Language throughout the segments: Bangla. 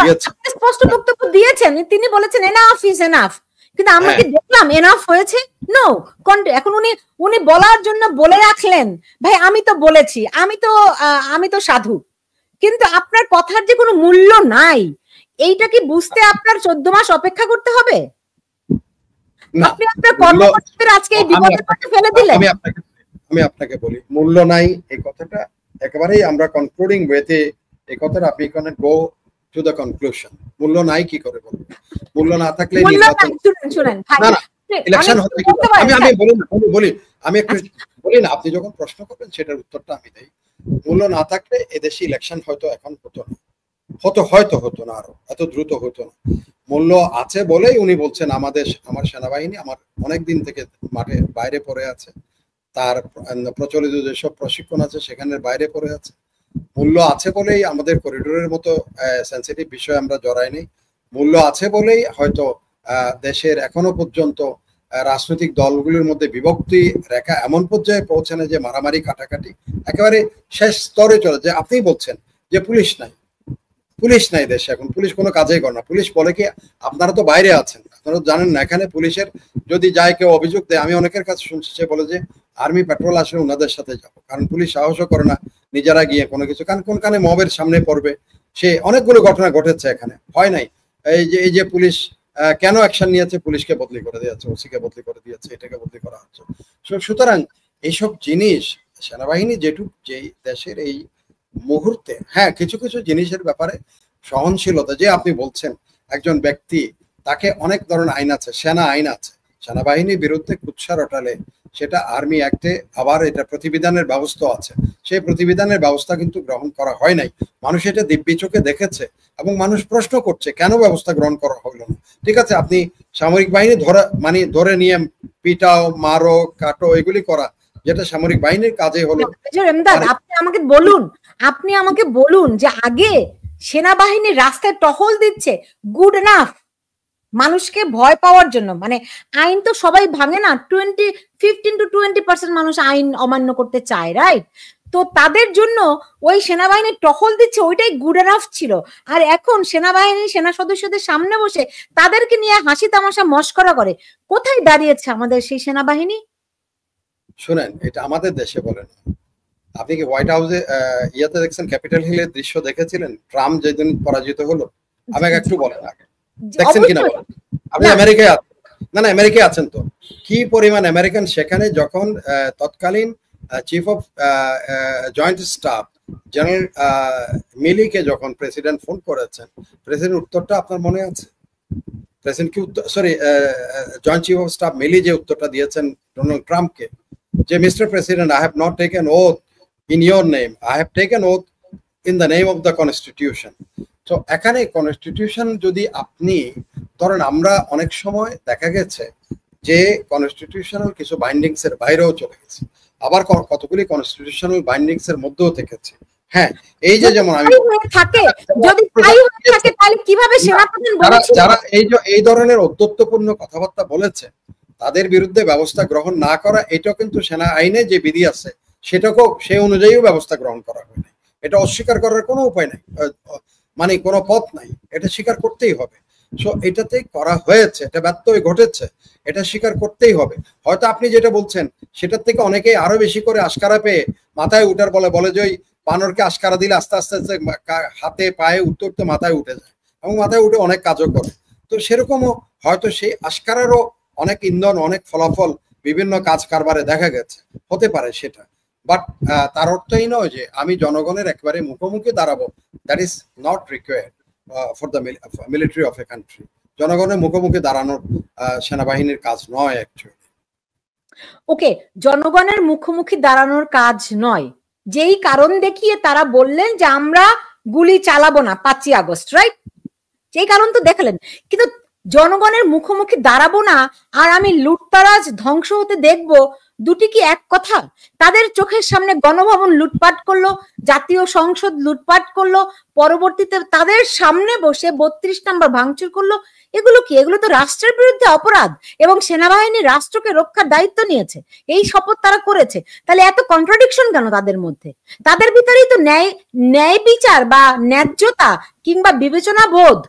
দিয়েছে, স্পষ্ট বক্তব্য দিয়েছেন, তিনি বলেছেন এনাফ ইজ এনাফ, কিন্তু আমরা কি দেখলাম এনাফ হয়েছে? নো। এখন উনি বলার জন্য বলে রাখলেন ভাই আমি তো বলেছি, আমি তো সাধু, কিন্তু আপনার কথার যে কোনো মূল্য নাই, এইটা কি বুঝতে আপনার 14 মাস অপেক্ষা করতে হবে? আপনি আপনার কর্মকর্তাদের আজকে এই বিপদের মধ্যে ফেলে দিলেন। আমি আপনাকে বলি মূল্য নাই এই কথাটা একেবারেই আমরা কনক্লুডিং ওয়েতে এই কথাটা আপনি এখানে গো টু দ্য কনক্লুশন। মূল্য নাই কি করে বলবো? মূল্য না থাকলে শুনেন ইলেকশন হতে কি? আমি একটু বলি না, আপনি যখন প্রশ্ন করবেন সেটার উত্তরটা আমি দেই। মূল্য না থাকলে এদেশে ইলেকশন হয়তো এখন হতো না, আরো এত দ্রুত হতো না। মূল্য আছে বলেই উনি বলছেন আমার সেনাবাহিনী আমার অনেক দিন থেকে মাঠে বাইরে পড়ে আছে, তার প্রচলিত যেসব প্রশিক্ষণ আছে সেখানের বাইরে পড়ে আছে। মূল্য আছে বলেই আমাদের করিডোরের মতো সেন্সিটিভ বিষয় আমরা জড়াইনি। মূল্য আছে বলেই হয়তো দেশের এখনো পর্যন্ত রাজনৈতিক দলগুলির মধ্যে বিভক্তি রেখা এমন পর্যায়ে পৌঁছানো যে মারামারি কাটাকাটি একেবারে শেষ স্তরে চলে। যে আপনি বলছেন যে পুলিশ নাই দেশে, এখন পুলিশ কোনো কাজেই করে না। পুলিশ বলে কি আপনারা তো বাইরে আছেন, আপনারা জানেন না এখানে পুলিশের যদি যায় কেউ অভিযোগ দেয়, আমি অনেকের কাছে শুনছি সে বলে যে আর্মি পেট্রোল আসলে ওনাদের সাথে যাবো, কারণ পুলিশ সাহসও করে না নিজেরা গিয়ে কোনো কিছু, কারণ কোনখানে মবের সামনে পড়বে। সে অনেকগুলো ঘটনা ঘটেছে এখানে, হয় নাই এই যে পুলিশ কেন অ্যাকশন নিয়েছে, পুলিশকে বদলি করে দিয়েছে, ওসিকে বদলি করে দিয়েছে, এটাকে বদলি করা হচ্ছে। সুতরাং এইসব জিনিস সেনাবাহিনী যে দেশের এই মুহূর্তে কিছু কিছু জিনিসের ব্যাপারে সহনশীলতা, যে আপনি বলছেন একজন ব্যক্তি তাকে অনেক ধরনের আইন আছে, সেনা আইন আছে, সেনাবাহিনীর বিরুদ্ধে কুৎসা রটালে সেটা আর্মি অ্যাক্টে আবার এটা প্রতিবিধানের ব্যবস্থা আছে, সেই প্রতিবিধানের ব্যবস্থা কিন্তু গ্রহণ করা হয় নাই। মানুষ এটা দিব্যি চোখে দেখেছে এবং মানুষ প্রশ্ন করছে কেন ব্যবস্থা গ্রহণ করা হলো না। ঠিক আছে, আপনি সামরিক বাহিনী ধরে নিয়ে পিটাও মারো কাটো এগুলি করা, যেটা সামরিক বাহিনীর কাজে হলো। আপনি আমাকে বলুন যে আগে সেনাবাহিনী রাস্তায় টহল দিচ্ছে, গুড এনাফ মানুষকে ভয় পাওয়ার জন্য? মানে আইন তো সবাই ভাঙে না, 15 to 20% মানুষ আইন অমান্য করতে চায়, রাইট? তো তাদের জন্য ওই সেনাবাহিনী টহল দিচ্ছে, ওইটাই গুড এনাফ ছিল। আর এখন সেনাবাহিনী সেনা সদস্যদের সামনে বসে তাদেরকে নিয়ে হাসি তামাশা মস্করা করে। কোথায় দাঁড়িয়েছে আমাদের সেই সেনাবাহিনী? শুনেন, এটা আমাদের দেশে বলেন, আপনি কি হোয়াইট হাউসে ইয়াতে দেখছেন, ক্যাপিটাল হিলের দৃশ্য দেখেছিলেন ট্রাম্প যেদিন পরাজিত হলো? আমাকে একটু বলেন আগে দেখছেন কিনা। আপনি আমেরিকায় আছেন না? আমেরিকায় আছেন তো কি পরিমাণ আমেরিকান সেখানে যখন তৎকালীন chief of joint staff general মিলিকে যখন প্রেসিডেন্ট ফোন করেছেন, প্রেসিডেন্ট উত্তরটা আপনার মনে আছে? প্রেসিডেন্ট কি উত্তর, sorry joint chief of staff Milley যে উত্তরটা দিয়েছেন ডোনাল্ড ট্রাম্পকে, যে Mister President I have not taken oath in your name, I have taken oath in the name of the Constitution. তো এখানে কনস্টিটিউশন যদি আপনি ধরেন, আমরা অনেক সময় দেখা গেছে যে কনস্টিটিউশনাল কিছু বাইন্ডিংস এর বাইরেও চলে গেছে, আবার কতগুলি কনস্টিটিউশনাল বাইন্ডিংস এর মধ্যেও থেকেছে। এই যে যেমন আমি যারা এই ধরনের অধ্যত্বপূর্ণ কথাবার্তা বলেছে তাদের বিরুদ্ধে ব্যবস্থা গ্রহণ না করা, এটা কিন্তু সেনা আইনে যে বিধি আছে সেটাকেও সেই অনুযায়ীও ব্যবস্থা গ্রহণ করা হয় না। এটা অস্বীকার করার কোনো উপায় নাই, মানে কোনো পথ নাই, এটা স্বীকার করতেই হবে। সো এটাতে করা হয়েছে, এটা ব্যত্যয় ঘটেছে, এটা স্বীকার করতেই হবে। হয়তো আপনি যেটা বলছেন সেটার থেকে অনেকেই আরো বেশি করে আশকারা পেয়ে মাথায় উঠার বলে যে ওই বানরকে আশকারা দিলে আস্তে আস্তে আস্তে হাতে পায়ে উঠতে উঠতে মাথায় উঠে যায় এবং মাথায় উঠে অনেক কাজও করে। তো সেরকমও হয়তো সেই আশকারারও অনেক ইন্ধন, অনেক ফলাফল বিভিন্ন কাজ কারবারে দেখা গেছে, হতে পারে সেটা। বাট তার অর্থই নয় যে আমি জনগণের একেবারে মুখোমুখি দাঁড়াবো, that is not required for the military of a country. জনগণের মুখোমুখি দাঁড়ানোর সেনাবাহিনীর কাজ নয় অ্যাকচুয়ালি। ওকে, জনগণের মুখোমুখি দাঁড়ানোর কাজ নয়, যেই কারণ দেখিয়ে তারা বললেন যে আমরা গুলি চালাবো না 5ই আগস্ট, রাইট? যেই কারণ তো দেখালেন, কিন্তু জনগণের মুখোমুখি দাঁড়াবো না আর আমি লুটতারাজ ধ্বংস হতে দেখবো দুটি কি এক কথা? তাদের চোখের সামনে গণভবন লুটপাট করলো, জাতীয় সংসদ লুটপাট করলো, পরবর্তীতে তাদের সামনে বসে 32 নম্বর ভাঙচুর করলো। এগুলো কি? এগুলো তো রাষ্ট্রের বিরুদ্ধে অপরাধ, এবং সেনাবাহিনী রাষ্ট্রকে রক্ষার দায়িত্ব নিয়েছে, এই শপথ তারা করেছে। তাহলে এত কন্ট্রাডিকশন কেন তাদের মধ্যে? তাদের ভিতরেই তো ন্যায় বিচার বা ন্যায্যতা কিংবা বিবেচনা বোধ,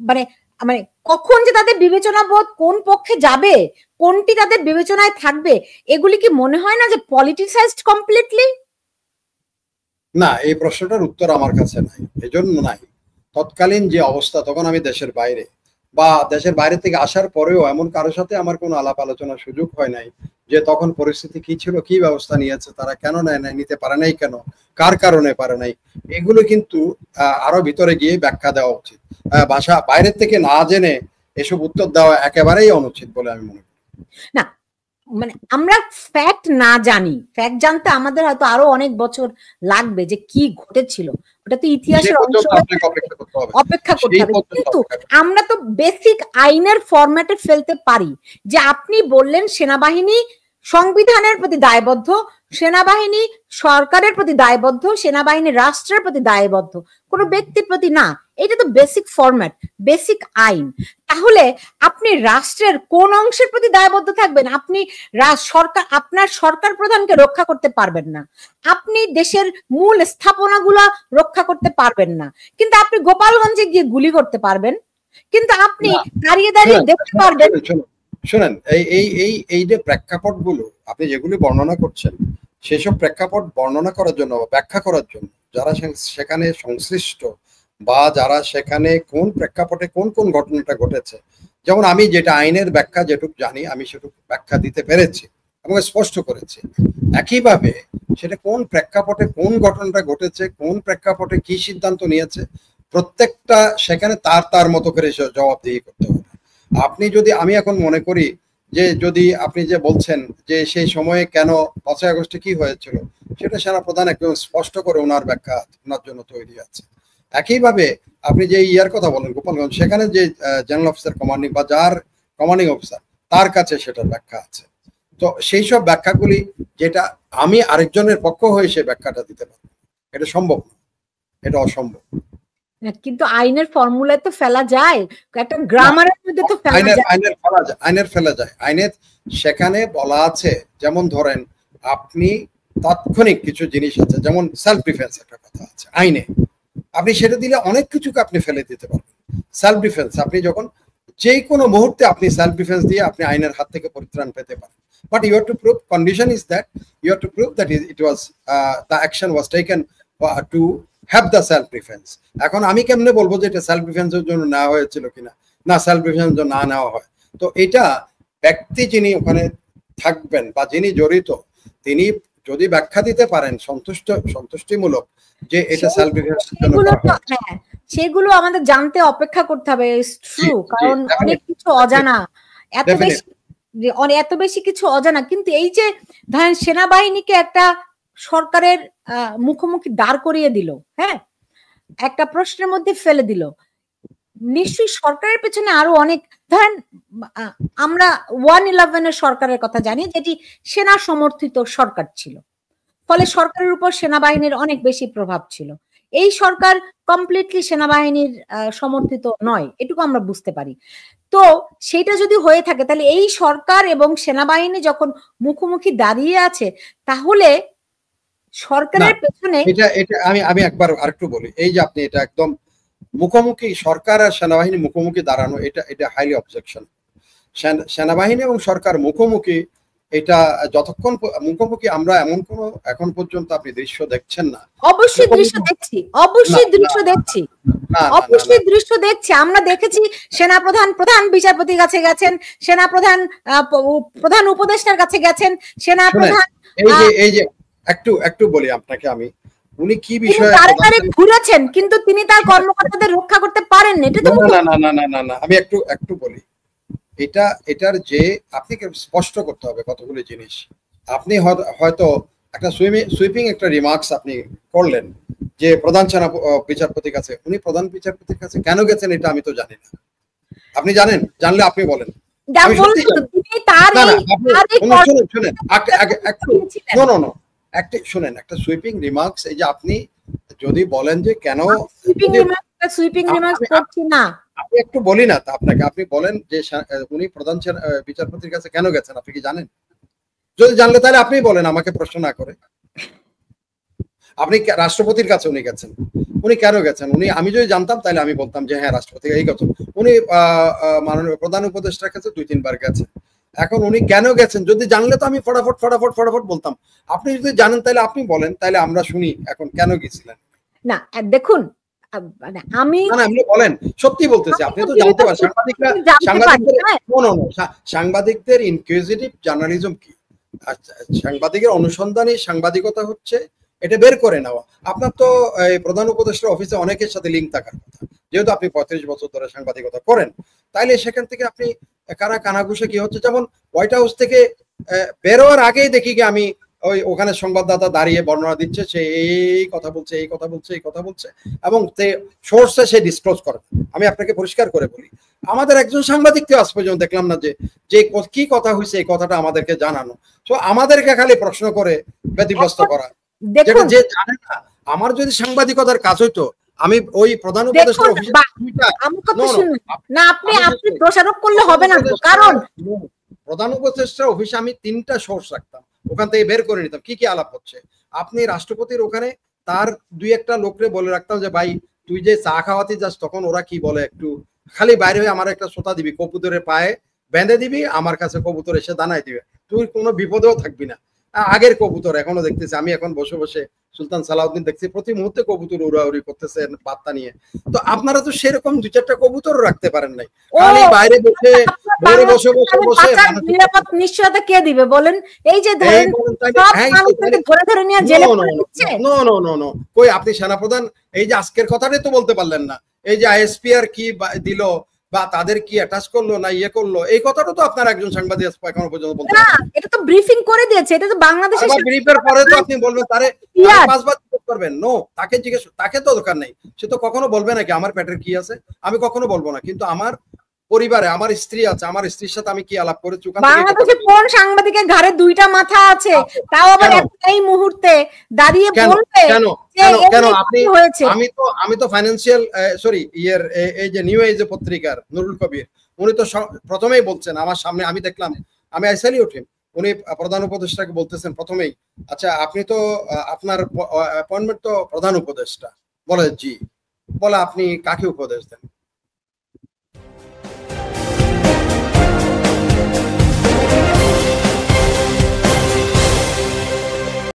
মানে মানে কখন যে তাদের বিবেচনা বোধ কোন পক্ষে যাবে, কোনটি তাদের বিবেচনায় থাকবে, এগুলি কি মনে হয় না যে পলিটিসাইজড কমপ্লিটলি? না, এই প্রশ্নটার উত্তর আমার কাছে নাই, এজন্য নাই। তৎকালীন যে অবস্থা, তখন আমি দেশের বাইরে, বা দেশের বাইরে থেকে আসার পরেও এমন কারোর সাথে আমার কোনো আলাপ আলোচনার সুযোগ হয় নাই যে তখন পরিস্থিতি কি ছিল, কি ব্যবস্থা নিয়েছে তারা, কেন নেয় নাই, নিতে পারে নাই কেন, কার কারণে পারে নাই, এগুলো কিন্তু আরো ভিতরে গিয়ে ব্যাখ্যা দেওয়া উচিত। ভাষা বাইরের থেকে না জেনে এসব উত্তর দেওয়া একেবারেই অনুচিত বলে আমি মনে করি। না, মানে আমরা ফ্যাক্ট না জানি, ফ্যাক্ট জানতে আমাদের হয়তো আরো অনেক বছর লাগবে, যে কি ঘটেছিল ওটা তো ইতিহাসের অংশ, অপেক্ষা করতে হবে। কিন্তু আমরা তো বেসিক আইনের ফরম্যাটে ফেলতে পারি যে আপনি বললেন সেনাবাহিনী সংবিধানের প্রতি দায়বদ্ধ, সেনাবাহিনী সরকারের প্রতি দায়বদ্ধ, সেনাবাহিনী রাষ্ট্রের প্রতি দায়বদ্ধ, কোনো ব্যক্তির প্রতি না। এটা তো বেসিক ফরম্যাট, বেসিক আইন। তাহলে আপনি রাষ্ট্রের কোন অংশের প্রতি দায়বদ্ধ থাকবেন? আপনি সরকার, আপনার সরকার প্রধানকে রক্ষা করতে পারবেন না, আপনি দেশের মূল স্থাপনাগুলা রক্ষা করতে পারবেন না, কিন্তু আপনি গোপালগঞ্জে গিয়ে গুলি করতে পারবেন, কিন্তু আপনি দাঁড়িয়ে দাঁড়িয়ে দেখতে পারবেন। শোনেন, এই যে প্রেক্ষাপট গুলো আপনি যেগুলি বর্ণনা করছেন, সেসব প্রেক্ষাপট বর্ণনা করার জন্য, ব্যাখ্যা করার জন্য যারা সেখানে সংশ্লিষ্ট, বা যারা সেখানে কোন প্রেক্ষাপটে কোন কোন ঘটনাটা ঘটেছে, যেমন আমি যেটা আইনের ব্যাখ্যা যেটুকু জানি আমি সেটুকু ব্যাখ্যা দিতে পেরেছি এবং স্পষ্ট করেছি। একইভাবে সেটা কোন প্রেক্ষাপটে কোন ঘটনাটা ঘটেছে, কোন প্রেক্ষাপটে কি সিদ্ধান্ত নিয়েছে, প্রত্যেকটা সেখানে তার তার মতো করে জবাবদিহি করতে হবে। আপনি যদি, আমি এখন মনে করি যে যদি আপনি যে বলছেন যে সেই সময়ে কেন 5ই আগস্টে কি হয়েছিল, সেটা সেনাপ্রধান একদম স্পষ্ট করে ওনার ব্যাখ্যা ওনার জন্য তৈরি আছে। একইভাবে আপনি যে ইয়ার কথা বলেন গোপালগঞ্জ, সেখানে যে জেনারেল অফিসার কমান্ডিং বা যার কমান্ডিং অফিসার, তার কাছে সেটার ব্যাখ্যা আছে। তো সেই সব ব্যাখ্যাগুলি যেটা আমি আরেকজনের পক্ষ হয়ে সে ব্যাখ্যাটা দিতে পারবো, এটা সম্ভব না, এটা অসম্ভব। কিন্তু আইনের ফর্মুলায় তো ফেলা যায়, একটা গ্রামারের মধ্যে তো ফেলা যায়, আইনের ফেলা যায়। আইনের সেখানে বলা আছে, যেমন ধরেন আপনি তাৎক্ষণিক কিছু জিনিস আছে, যেমন সেলফ ডিফেন্স একটা কথা আছে আইনে, আপনি সেটা দিলে অনেক কিছুকে আপনি ফেলে দিতে পারবেন। সেলফ ডিফেন্স আপনি যখন যে কোনো মুহূর্তে আপনি সেলফ ডিফেন্স দিয়ে আপনি আইনের হাত থেকে পরিত্রাণ পেতে পারেন, but you have to prove, condition is that you have to prove that it was the action was taken to have the self defence. এখন আমি কেমনে বলবো যে এটা সেলফ ডিফেন্সের জন্য নেওয়া হয়েছিল কিনা, না সেলফ ডিফেন্সের জন্য না নেওয়া হয়। তো এটা ব্যক্তি যিনি ওখানে থাকবেন বা যিনি জড়িত, তিনি যদি ব্যাখ্যা দিতে পারেন সন্তুষ্টিমূলক যে এটা সেলফ ডিফেন্সের জন্য করা হয়েছে, সেগুলো আমাদের জানতে অপেক্ষা করতে হবে। ট্রু, কারণ অনেক কিছু অজানা, এত বেশি কিছু অজানা। কিন্তু এই যে ধরেন সেনাবাহিনীকে একটা সরকারের মুখোমুখি দাঁড় করিয়ে দিল, হ্যাঁ, একটা প্রশ্নের মধ্যে ফেলে দিল, নিশ্চয়ই সরকারের পেছনে আরো অনেক, ধরেন আমরা 111 সরকারের কথা জানি, যেটি সেনা সমর্থিত সরকার ছিল, ফলে সরকারের উপর সেনাবাহিনীর অনেক বেশি প্রভাব ছিল। এই সরকার কমপ্লিটলি সেনাবাহিনীর সমর্থিত নয়, এটুকু আমরা বুঝতে পারি। তো সেটা যদি হয়ে থাকে, তাহলে এই সরকার এবং সেনাবাহিনী যখন মুখোমুখি দাঁড়িয়ে আছে, তাহলে সরকারের পেছনে এটা আমি একবার আরেকটু বলি, এই যে আপনি এটা একদম মুখোমুখি সরকার আর সেনাবাহিনী মুখোমুখি দাঁড়ানো, এটা হাইলি অবজেকশন। সেনাবাহিনী এবং সরকার মুখোমুখি, এটা যতক্ষণ মুখোমুখি আমরা এমন কোন এখন পর্যন্ত আপনি দৃশ্য দেখছেন না। অবশ্যই দৃশ্য দেখছি, অবশ্যই দৃশ্য দেখছি, অবশ্যই দৃশ্য দেখছি। আমরা দেখেছি সেনাপ্রধান প্রধান বিচারপতির কাছে গেছেন, সেনাপ্রধান প্রধান উপদেষ্টার কাছে গেছেন, সেনাপ্রধান এই যে একটু বলি আপনাকে আমি, উনি কি বিষয়ে ঘুরেছেন, কিন্তু তিনি তার কর্মকর্তাদের রক্ষা করতে পারেন না। এটা তো না, আমি একটু বলি, এটার যে আপনাকে স্পষ্ট করতে হবে কতগুলি জিনিস। আপনি হয়তো একটা সুইপিং একটা রিমার্কস আপনি করলেন যে প্রধান সেনা বিচারপতির কাছে, উনি প্রধান বিচারপতির কাছে কেন গেছেন এটা আমি তো জানি না, আপনি জানেন? জানলে আপনি বলেন। শুনেন একটা সুইপিং রিমার্কস, এই যে আপনি যদি বলেন যে কেন সুইপিং রিমার্কস করছি না, আমি একটু বলি না তা আপনাকে, আপনি বলেন যে উনি প্রধান বিচারপতির কাছে কেন গেছেন, আপনি কি জানেন? যদি জানলে তাহলে আপনি বলেন, আমাকে প্রশ্ন না করে। আপনি রাষ্ট্রপতির কাছে উনি গেছেন, উনি কেন গেছেন? উনি, আমি যদি জানতাম তাহলে আমি বলতাম যে হ্যাঁ রাষ্ট্রপতি এই কথা। উনি মাননীয় প্রধান উপদেষ্টার কাছে 2-3 বার গেছেন। এখন উনি কেন গেছেন যদি জানলে তো আমি ফটাফট বলতাম। আপনি যদি জানেন তাহলে আপনি বলেন, তাহলে আমরা শুনি এখন কেন গেছিলেন। না দেখুন, মানে আমি বলেন, সত্যি বলতেছি, আপনি তো জানতে পারেন সাংবাদিকদের ইনকুইজিটিভ জার্নালিজম কি, সাংবাদিকের অনুসন্ধানী সাংবাদিকতা হচ্ছে এটা বের করে নেওয়া। আপনার তো প্রধান উপদেষ্টার অফিসে অনেকের সাথে লিঙ্ক থাকার কথা, যেহেতু আপনি 35 বছর ধরে সাংবাদিকতা করেন, তাইলে সেখান থেকে আপনি কারা কানাঘুষে কি হচ্ছে, যেমন হোয়াইট হাউস থেকে বেরোয়ার আগেই দেখি কি আমি ওখানে সংবাদদাতা দাঁড়িয়ে বর্ণনা দিচ্ছে, সে এই কথা বলছে, এই কথা বলছে, এই কথা বলছে, এবং সোর্সে সে ডিসক্লোজ করে। আমি আপনাকে পরিষ্কার করে বলি, আমাদের একজন সাংবাদিককে আজ পর্যন্ত দেখলাম না যে কি কথা হয়েছে এই কথাটা আমাদেরকে জানানো। তো আমাদেরকে খালি প্রশ্ন করে ব্যতিব্যস্ত করা, যেটা যে জানে না। আমার যদি সাংবাদিকতার কাজ হইতো, আমি ওই প্রধান উপদেষ্টার অফিসে না, আপনি দোষারোপ করলে হবে না, কারণ প্রধান উপদেষ্টার অফিসে আমি 3টা সোর্স রাখতাম, ওখান থেকে বের করে নিতাম কি কি আলাপ হচ্ছে। আপনি রাষ্ট্রপতির ওখানে তার 2-1টা লোকরে বলে রাখতাম যে ভাই তুই যে চা খাওয়াতে যাস তখন ওরা কি বলে, একটু খালি বাইরে হয়ে আমার একটা সোতা দিবি, কবুতরের পায়ে বেঁধে দিবি, আমার কাছে কবুতর এসে দানাই দিবে, তুই কোনো বিপদেও থাকবি না। আগের কবুতর এখনো দেখতেছি, আমি এখন বসে বসে সুলতান সালাউদ্দিন দেখছি প্রতি মুহূর্তে কবুতর উড়াউড়ি করতেছে বার্তা নিয়ে। তো আপনারা তো সেরকম 2-4টা কবুতরও রাখতে পারেন নাই, খালি বাইরে বসে নিরাপদ নিশ্চয়তা কে দিবে বলেন? এই যে ধরে নিয়ে জেলে দিচ্ছে, কই আপনি সেনাপ্রধান এই যে আজকের কথাটাই তো বলতে পারলেন না, এই যে আইএসপিআর কি দিল বা তাদের কি অ্যাটাচ করলো না ইয়ে করলো, এই কথাটা তো আপনার একজন সাংবাদিক এখনো পর্যন্ত বলতে না, এটা তো ব্রিফিং করে দিয়েছে, এটা তো বাংলাদেশের ব্রিফের পরে তো আপনি বলবেন তারে 5 বার জিজ্ঞেস করবেন। নো, তাকে জিজ্ঞেস, তাকে তো দরকার নেই, সে তো কখনো বলবে না কি আমার পেটের কি আছে, আমি কখনো বলবো না। কিন্তু আমার পরিবারে আমার স্ত্রী আছে, আমার স্ত্রীর সাথে আমি কি আলাপ করেছি, বাংলাদেশে কোন সাংবাদিকের ঘাড়ে 2টা মাথা আছে, তাও আবার এই মুহূর্তে দাঁড়িয়ে বলবে কেন আমি তো ফাইন্যান্সিয়াল সরি এই যে নিউ এজ পত্রিকার নুরুল কবির, উনি তো প্রথমেই বলছেন আমার সামনে, আমি দেখলাম, আমি আই স্যালিউট হিম, উনি প্রধান উপদেষ্টাকে বলতেছেন প্রথমেই, আচ্ছা আপনি তো আপনার অ্যাপয়েন্টমেন্ট তো প্রধান উপদেষ্টা, বলে জি, বলে আপনি কাকে উপদেশ দেন?